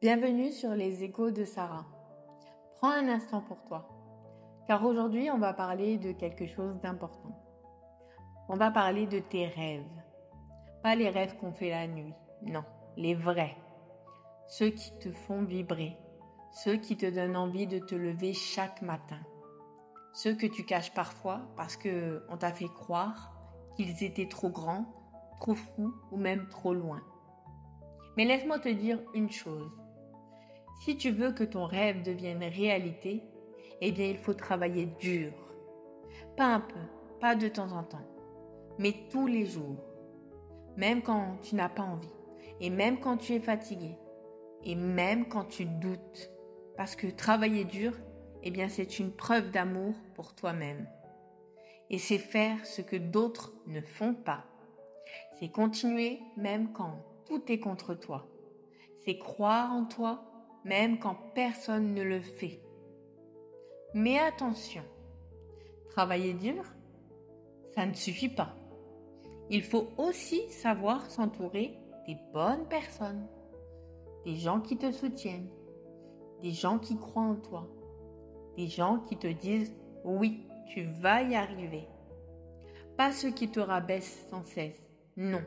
Bienvenue sur les échos de Sarah. Prends un instant pour toi, car aujourd'hui on va parler de quelque chose d'important. On va parler de tes rêves. Pas les rêves qu'on fait la nuit, non, les vrais. Ceux qui te font vibrer, ceux qui te donnent envie de te lever chaque matin. Ceux que tu caches parfois parce que on t'a fait croire qu'ils étaient trop grands, trop fous ou même trop loin. Mais laisse-moi te dire une chose. Si tu veux que ton rêve devienne réalité, eh bien il faut travailler dur. Pas un peu, pas de temps en temps, mais tous les jours. Même quand tu n'as pas envie, et même quand tu es fatigué, et même quand tu doutes. Parce que travailler dur, eh bien c'est une preuve d'amour pour toi-même. Et c'est faire ce que d'autres ne font pas. C'est continuer même quand tout est contre toi. C'est croire en toi même quand personne ne le fait. Mais attention, travailler dur, ça ne suffit pas. Il faut aussi savoir s'entourer des bonnes personnes, des gens qui te soutiennent, des gens qui croient en toi, des gens qui te disent « oui, tu vas y arriver ». Pas ceux qui te rabaissent sans cesse, non.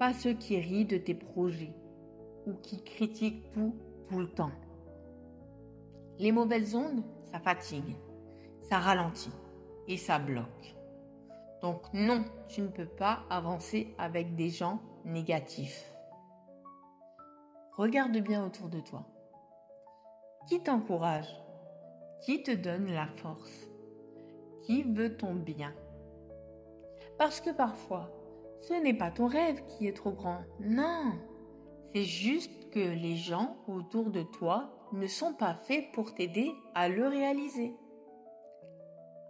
Pas ceux qui rient de tes projets ou qui critiquent tout le temps. Les mauvaises ondes, ça fatigue, ça ralentit et ça bloque. Donc non, tu ne peux pas avancer avec des gens négatifs. Regarde bien autour de toi. Qui t'encourage? Qui te donne la force? Qui veut ton bien? Parce que parfois, ce n'est pas ton rêve qui est trop grand. Non, c'est juste que les gens autour de toi ne sont pas faits pour t'aider à le réaliser.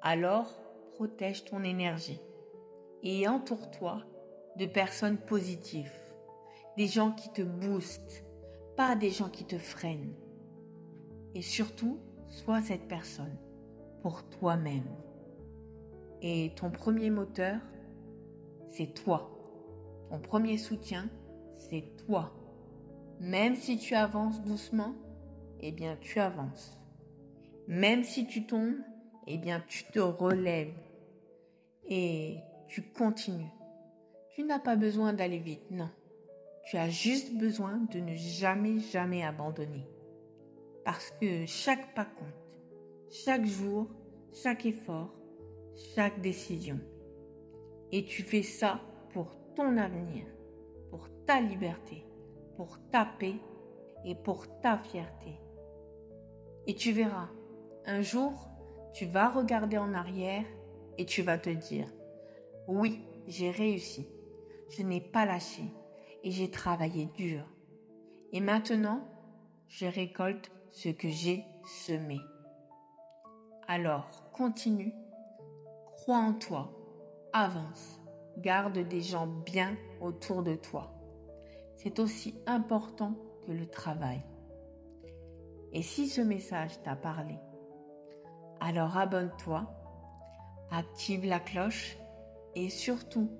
Alors, protège ton énergie et entoure-toi de personnes positives, des gens qui te boostent, pas des gens qui te freinent. Et surtout, sois cette personne pour toi-même. Et ton premier moteur, c'est toi. Ton premier soutien, c'est toi. Même si tu avances doucement, eh bien tu avances. Même si tu tombes, eh bien tu te relèves et tu continues. Tu n'as pas besoin d'aller vite, non. Tu as juste besoin de ne jamais abandonner. Parce que chaque pas compte, chaque jour, chaque effort, chaque décision. Et tu fais ça pour ton avenir, pour ta liberté, pour ta paix et pour ta fierté. Et tu verras, un jour, tu vas regarder en arrière et tu vas te dire « Oui, j'ai réussi, je n'ai pas lâché et j'ai travaillé dur. Et maintenant, je récolte ce que j'ai semé. » Alors, continue, crois en toi, avance, garde des gens bien autour de toi. C'est aussi important que le travail. Et si ce message t'a parlé, alors abonne-toi, active la cloche et surtout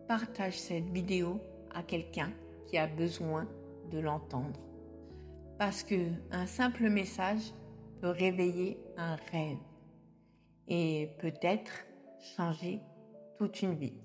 partage cette vidéo à quelqu'un qui a besoin de l'entendre. Parce que un simple message peut réveiller un rêve et peut-être changer toute une vie.